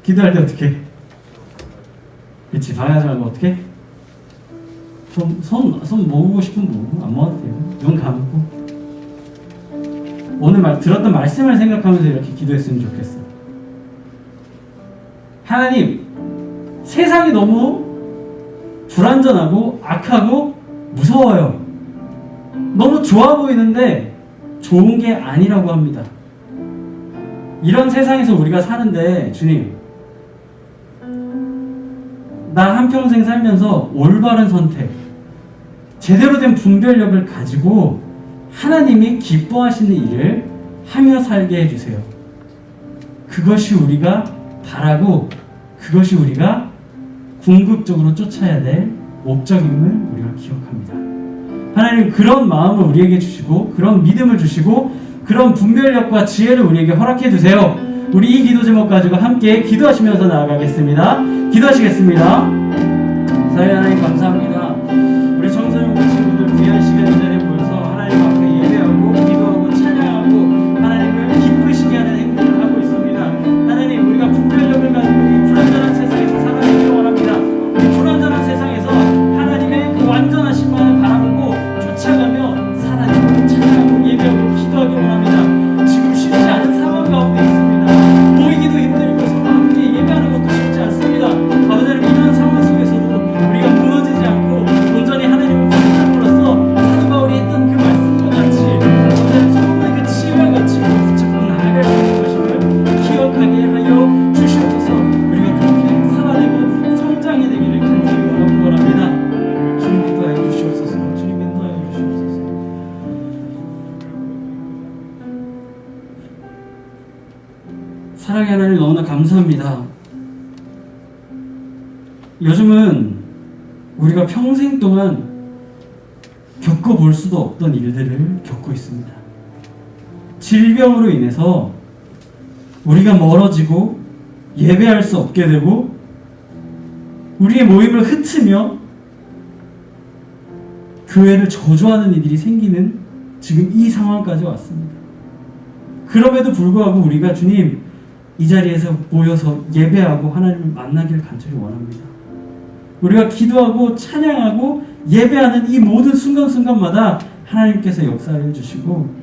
기도할 때 어떻게 해? 그치, 방해하지 말고 어떻게 해? 손 모으고 싶으면 모으고 안 모아도 돼요. 눈 감고 오늘 들었던 말씀을 생각하면서 이렇게 기도했으면 좋겠어. 하나님, 세상이 너무 불완전하고 악하고 무서워요. 너무 좋아 보이는데 좋은 게 아니라고 합니다. 이런 세상에서 우리가 사는데 주님, 나 한평생 살면서 올바른 선택, 제대로 된 분별력을 가지고 하나님이 기뻐하시는 일을 하며 살게 해주세요. 그것이 우리가 바라고 그것이 우리가 궁극적으로 쫓아야 될 목적임을 우리가 기억합니다. 하나님, 그런 마음을 우리에게 주시고 그런 믿음을 주시고 그런 분별력과 지혜를 우리에게 허락해 주세요. 우리 이 기도 제목 가지고 함께 기도하시면서 나아가겠습니다. 기도하시겠습니다. 사랑하는 하나님, 감사합니다. 우리 청소년과 친구들 귀한 시간 이 자리에 모여서 하나님 앞에 예배하고 기도하고 찬양하고 하나님을 기쁘시게 하는 행동을 하고 있습니다. 하나님, 우리가 분별력을 가지고 이 불완전한 세상에서 살아가기를 원합니다. 이 불완전한 세상에서 하나님의 그 완전하심만을 바라보고 쫓아가며 살아가고 찬양하고 예배하고 기도하기 원합니다. 지금 쉽지 않은 상황 가운데 있습니다. 모이기도 힘들고 서로 함께 예배하는 것도 쉽지 않습니다. 아버지 하나님, 이런 상황 속에서도 우리가 무너지지 않고 사랑의 하나님 너무나 감사합니다. 요즘은 우리가 평생 동안 겪어볼 수도 없던 일들을 겪고 있습니다. 질병으로 인해서 우리가 멀어지고 예배할 수 없게 되고 우리의 모임을 흩으며 교회를 저주하는 일들이 생기는 지금 이 상황까지 왔습니다. 그럼에도 불구하고 우리가 주님 이 자리에서 모여서 예배하고 하나님을 만나기를 간절히 원합니다. 우리가 기도하고 찬양하고 예배하는 이 모든 순간순간마다 하나님께서 역사해 주시고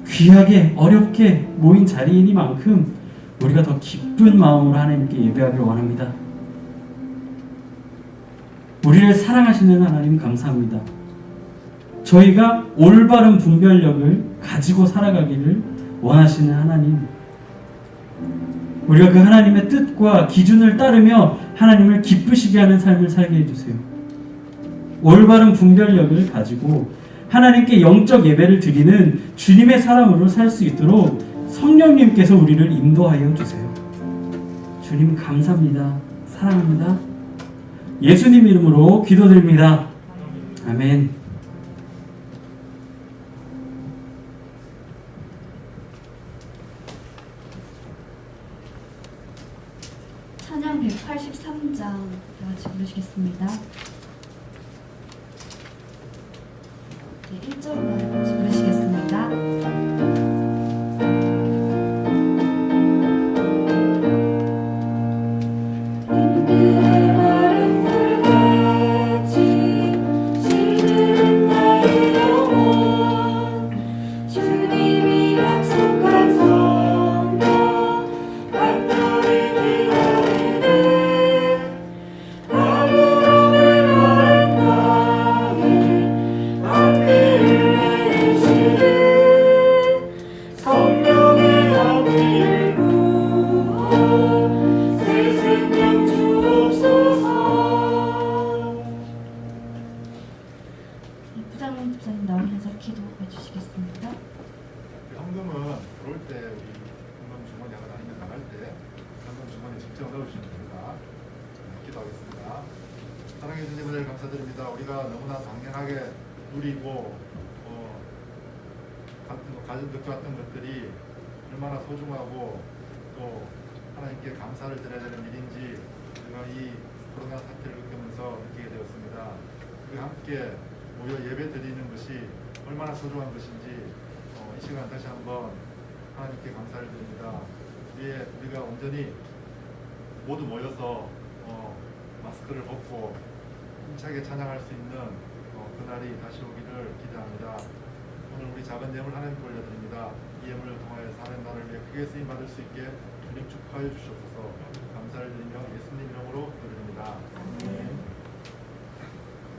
귀하게 어렵게 모인 자리이니만큼 우리가 더 기쁜 마음으로 하나님께 예배하기를 원합니다. 우리를 사랑하시는 하나님 감사합니다. 저희가 올바른 분별력을 가지고 살아가기를 원하시는 하나님, 우리가 그 하나님의 뜻과 기준을 따르며 하나님을 기쁘시게 하는 삶을 살게 해주세요. 올바른 분별력을 가지고 하나님께 영적 예배를 드리는 주님의 사람으로 살 수 있도록 성령님께서 우리를 인도하여 주세요. 주님 감사합니다. 사랑합니다. 예수님 이름으로 기도드립니다. 아멘. 찬양 183장 다 같이 부르시겠습니다. 1절만 같이 부르시겠습니다. 부장님 집사님 나오셔서 기도해 주시겠습니다. 현금은 들어올 때 우리 현금 주머니가 아니면 나갈 때 현금 주머니에 직접 넣으시면 됩니다. 기도하겠습니다. 사랑해 주님을 감사드립니다. 우리가 너무나 당연하게 누리고 가진 겪어왔던 것들이 얼마나 소중하고 또 하나님께 감사를 드려야 되는 일인지 우리가 이 코로나 사태를 겪으면서 느끼게 되었습니다. 우리 함께 모여 예배 드리는 것이 얼마나 소중한 것인지 이 시간 다시 한번 하나님께 감사를 드립니다. 우리가 온전히 모두 모여서 마스크를 벗고 힘차게 찬양할 수 있는 그날이 다시 오기를 기대합니다. 오늘 우리 작은 예물 하나님께 올려드립니다. 이 예물을 통하여 사는 나를 위해 크게 쓰임 받을 수 있게 주님 축하해 주시옵소서. 감사를 드리며 예수님 이름으로 기도드립니다.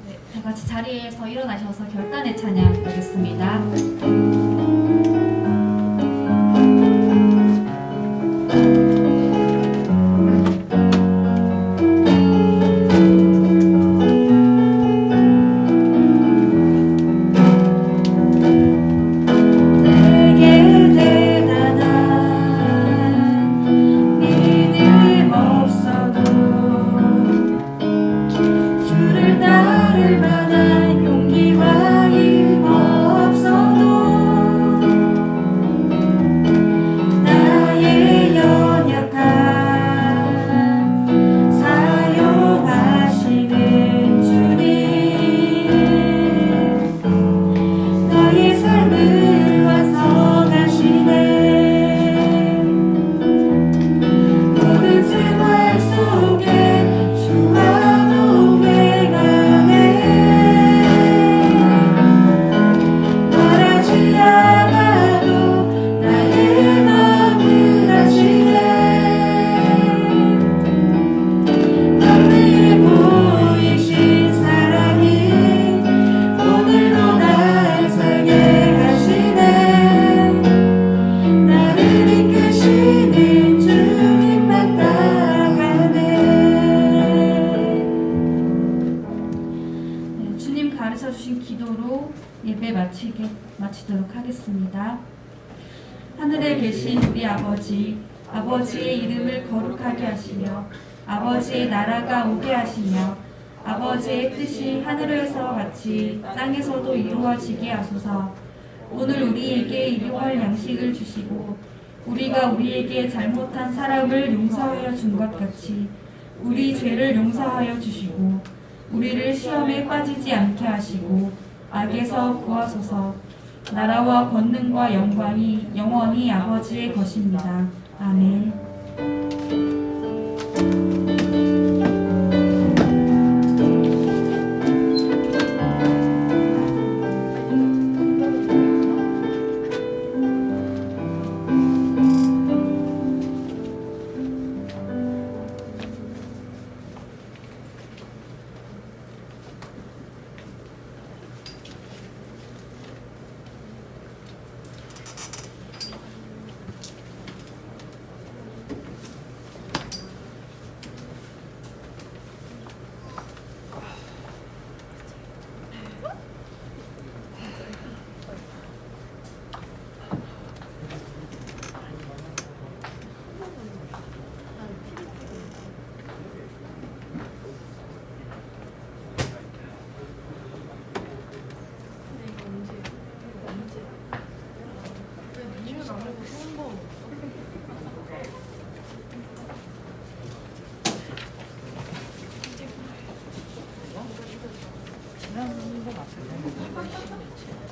네, 다 같이 자리에서 일어나셔서 결단의 찬양 드리겠습니다. 마치도록 하겠습니다. 하늘에 계신 우리 아버지, 아버지의 이름을 거룩하게 하시며 아버지의 나라가 오게 하시며 아버지의 뜻이 하늘에서 같이 땅에서도 이루어지게 하소서. 오늘 우리에게 일용할 양식을 주시고 우리가 우리에게 잘못한 사람을 용서하여 준 것 같이 우리 죄를 용서하여 주시고 우리를 시험에 빠지지 않게 하시고 악에서 구하소서. 나라와 권능과 영광이 영원히 아버지의 것입니다. 아멘.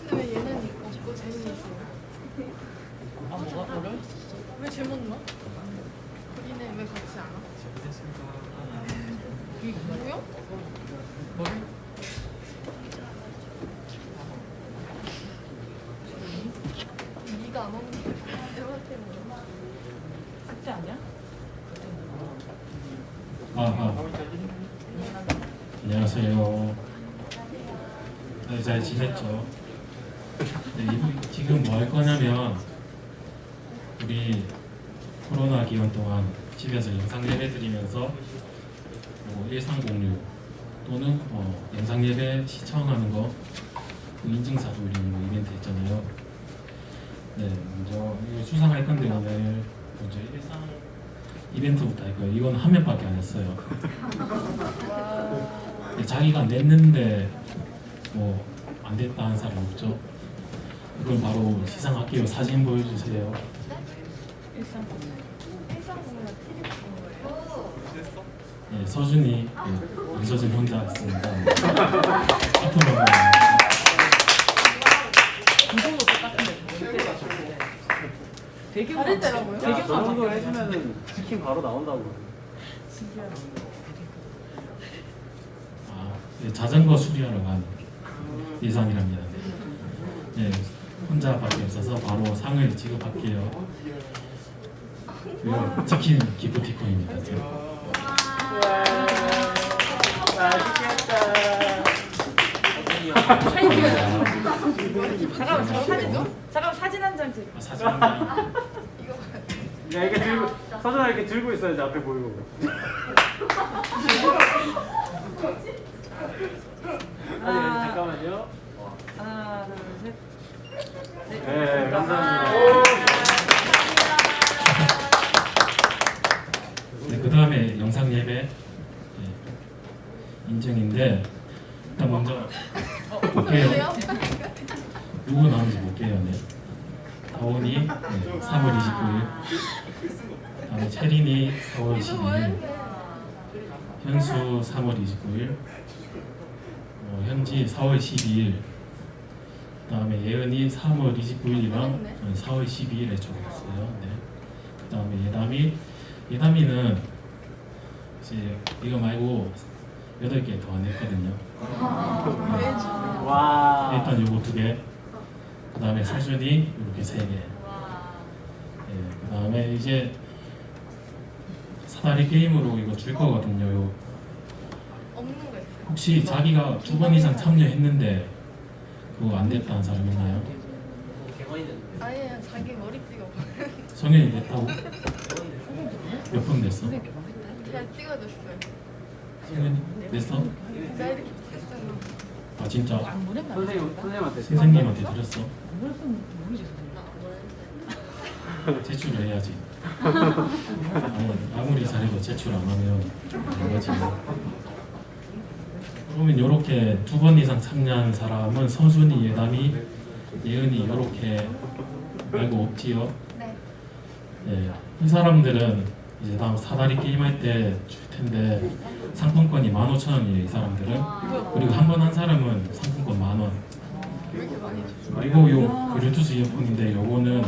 근데 왜 얘는 없고 쟤는 있어? 아 뭐가 그래? 왜 쟤만 나? 우리네 왜 같이 안 와? 이게 뭐야? 네가 안 오는 게 에바 때문에 그때 아니야? 안녕하세요. 다들 잘 지냈죠? 네, 지금 뭐 할 거냐면 우리 코로나 기간 동안 집에서 영상 예배 드리면서 1306 또는 영상 예배 시청하는 거 그 인증사도 올리는 거 이벤트 했잖아요. 네, 먼저 이거 수상할 건데 오늘 먼저 13 이벤트부터 할 거예요. 이건 한 명밖에 안 했어요. 자기가 냈는데 뭐 안 됐다 하는 사람 없죠? 그럼 바로 시상할게요. 사진 보여주세요. 네, 서준이, 이서준 혼자 했습니다. 앞으로 다를 때라고요? 저 정도 해주면은 치킨 바로 나온다고. 네, 자전거 수리하러 간 예상이랍니다. 네, 혼자밖에 없어서 바로 상을 지급할게요. 그리고 치킨 기프티콘입니다. 잠깐만 사진 한 장 찍. 사진 한 장. 야 이게 들고 서준아 이렇게 들고 있어야지 앞에 보이고. 잠깐만요. 하나 둘 셋. 네, 감사합니다. 네, 그 다음에 영상 예배 인증인데 일단 먼저 볼게요. 누구 나오는지 볼게요. 네. 다원이 3월 29일, 다음에 채린이 4월 12일, 현수 3월 29일, 현지 4월 12일, 그다음에 예은이 3월 29일이랑 4월 12일에 적었어요. 네. 그다음에 예담이는 이제 이거 말고 8개 더 안 했거든요. 와. 일단 요거 2개. 그다음에 서준이 이렇게 3개. 네. 그다음에 이제 사다리 게임으로 이거 줄 거거든요. 요 없는 거 있어요. 혹시 자기가 2번 이상 참여했는데 그거 안 됐다는 사람 있나요? 아니에요. 자기 머리 찍어. 성현이 냈다고? 몇 번 냈어? 잘 찍어줬어요. 성현이 냈어? 나 이렇게 찍었잖아. 아 진짜? 선생님한테 선생님한테 드렸어? 제출을 해야지. 아무리 잘해도 제출 안 하면 안 되지. 그러면 이렇게 2번 이상 참여한 사람은 서준이, 예담이, 예은이 이렇게 말고 없지요? 네. 예, 이 사람들은 이제 다음 사다리 게임할 때 줄 텐데 상품권이 15,000원이에요. 이 사람들은. 그리고 한 번 한 사람은 상품권 10,000원. 왜 이렇게 많이 주죠? 그리고 요 블루투스 이어폰인데 요거는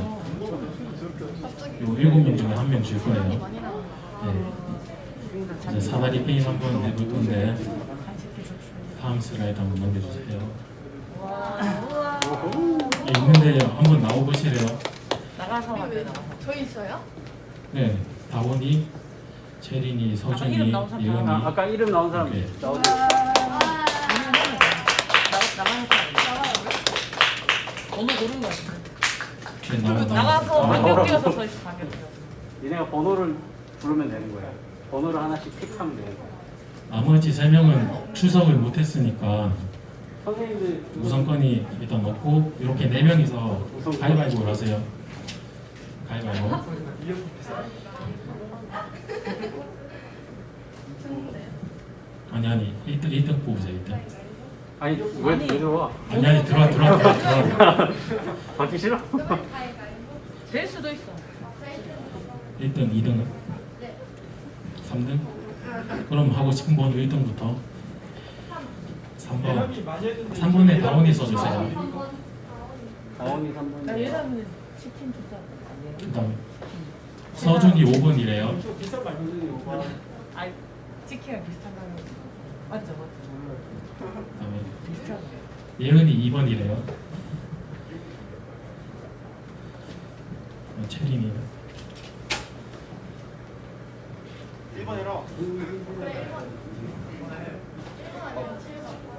갑자기 요 7명 중에 1명 줄 거예요. 많이 나와요. 예. 이제 사다리 게임 한번 해볼 건데 다음 슬라이드 한번 넘겨주세요. 예, 있는데요. 한번 나와보시래요. 왜 저희 있어요? 네, 다원이, 채린이, 서준이, 예은이. 아까 이름 나온 사람 네. 나오죠. 네, 나와서 반격 뛰어서 서 있어. 니네가 번호를 부르면 되는 거야. 번호를 하나씩 픽하면 되는 거야. 나머지 3명은 출석을 못했으니까 선생님들 우선권이 일단 없고 이렇게 4명이서 가위바위보를 하세요. 가위바위보. 아니 1등 뽑으세요. 1등. 아니 왜 들어와? 아니 들어와. 받기 싫어? 될 수도 있어. 1등, 2등은? 3등? 그럼 하고 싶은 번호 1등부터 3번에 다원이 써주세요. 다원이 3번. 치킨 주자. 그 다음에 서준이 5번이래요. 아이 치킨이랑 비슷한 거 맞죠? 그 다음에 예은이 2번이래요. 채린이 1번이라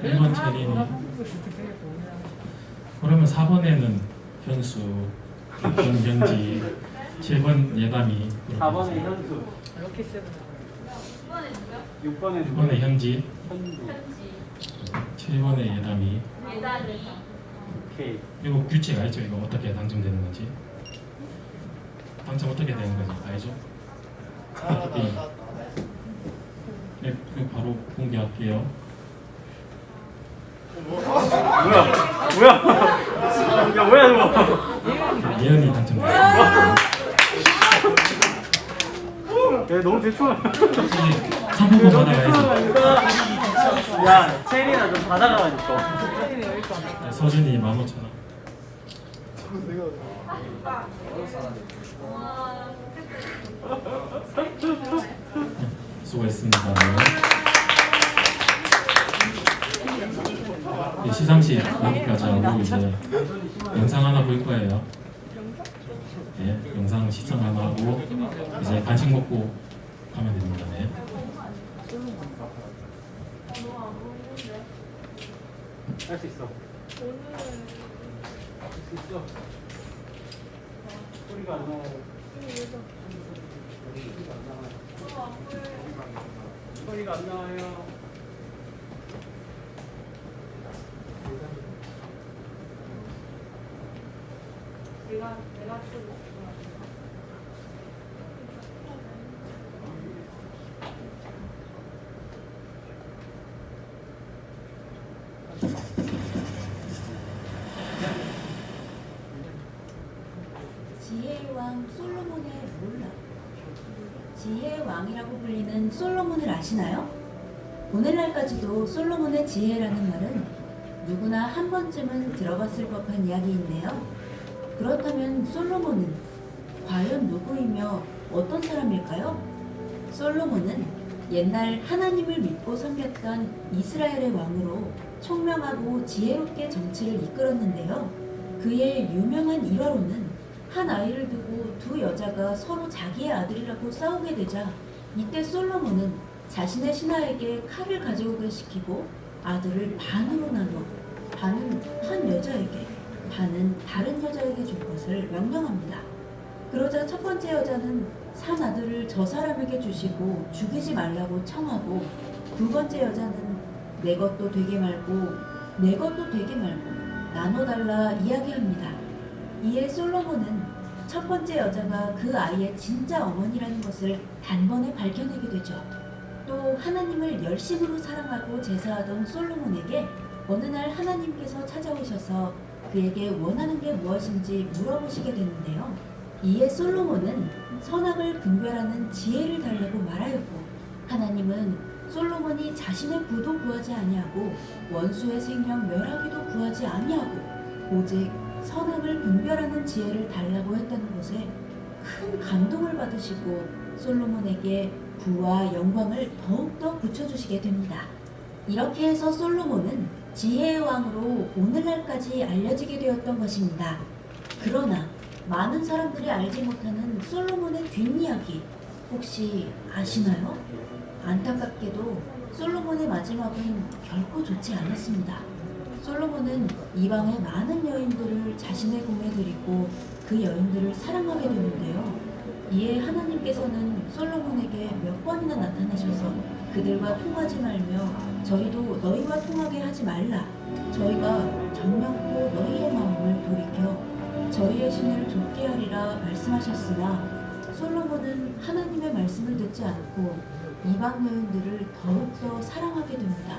1번 채린이. 그러면 4번에는 현수, 6번 현지, 7번 예담이, 4번에 현수. 이렇게 쓰는 6번에 6번에 현지, 현수. 7번에 예담이. 오케이. 이거 규칙 알죠? 이거 어떻게 당첨되는 건지. 당첨 어떻게 되는 건지 알죠? 게임. 네, 그 바로 공개할게요. 뭐야? 야 뭐야 저거? 예은이 당첨됐습니다. 야 너무 대충. 상품권 받아가야지. 야 체리나 좀 받아가니까. 네, 서준이 15,000원. 수고했습니다. 네, 시상식 여기까지 하고 이제 영상 하나 볼 거예요. 네, 영상 시청 하나 하고 이제 간식 먹고 가면 됩니다. 네. 할 수 있어. 할 수 있어. 소리가 안 나와요. 소리가 안 나와요. 지혜의 왕 솔로몬의 몰라. 지혜의 왕이라고 불리는 솔로몬을 아시나요? 오늘날까지도 솔로몬의 지혜라는 말은 누구나 한 번쯤은 들어봤을 법한 이야기인데요. 그렇다면 솔로몬은 과연 누구이며 어떤 사람일까요? 솔로몬은 옛날 하나님을 믿고 섬겼던 이스라엘의 왕으로 총명하고 지혜롭게 정치를 이끌었는데요. 그의 유명한 일화로는 한 아이를 두고 두 여자가 서로 자기의 아들이라고 싸우게 되자 이때 솔로몬은 자신의 신하에게 칼을 가져오게 시키고 아들을 반으로 나눠 반은 한 여자에게 반은 다른 여자에게 줄 것을 명령합니다. 그러자 첫 번째 여자는 산 아들을 저 사람에게 주시고 죽이지 말라고 청하고 두 번째 여자는 내 것도 되게 말고 내 것도 되게 말고 나눠달라 이야기합니다. 이에 솔로몬은 첫 번째 여자가 그 아이의 진짜 어머니라는 것을 단번에 밝혀내게 되죠. 또 하나님을 열심으로 사랑하고 제사하던 솔로몬에게 어느 날 하나님께서 찾아오셔서 그에게 원하는 게 무엇인지 물어보시게 되는데요. 이에 솔로몬은 선악을 분별하는 지혜를 달라고 말하였고, 하나님은 솔로몬이 자신의 부도 구하지 아니하고 원수의 생명 멸하기도 구하지 아니하고 오직 선악을 분별하는 지혜를 달라고 했다는 것에 큰 감동을 받으시고 솔로몬에게 부와 영광을 더욱더 붙여주시게 됩니다. 이렇게 해서 솔로몬은 지혜의 왕으로 오늘날까지 알려지게 되었던 것입니다. 그러나 많은 사람들이 알지 못하는 솔로몬의 뒷이야기 혹시 아시나요? 안타깝게도 솔로몬의 마지막은 결코 좋지 않았습니다. 솔로몬은 이방의 많은 여인들을 자신의 공에 들이고 그 여인들을 사랑하게 되는데요. 이에 하나님께서는 솔로몬에게 몇 번이나 나타나셔서 그들과 통하지 말며 저희도 너희와 통하게 하지 말라. 저희가 정령코 너희의 마음을 돌이켜 저희의 신을 좇게 하리라 말씀하셨으나 솔로몬은 하나님의 말씀을 듣지 않고 이방 여인들을 더욱더 사랑하게 됩니다.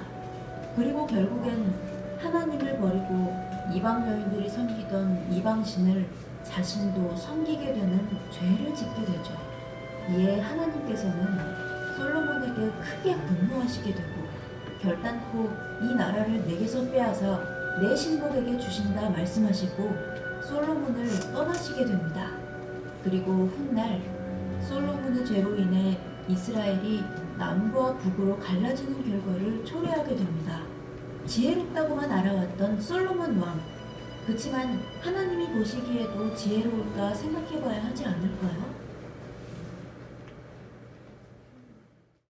그리고 결국엔 하나님을 버리고 이방 여인들이 섬기던 이방신을 자신도 섬기게 되는 죄를 짓게 되죠. 이에 하나님께서는 솔로몬에게 크게 분노하시게 되고 결단코 이 나라를 내게서 빼앗아 내 신복에게 주신다 말씀하시고 솔로몬을 떠나시게 됩니다. 그리고 훗날 솔로몬의 죄로 인해 이스라엘이 남과 북으로 갈라지는 결과를 초래하게 됩니다. 지혜롭다고만 알아왔던 솔로몬 왕. 그치만 하나님이 보시기에도 지혜로울까 생각해봐야 하지 않을까요?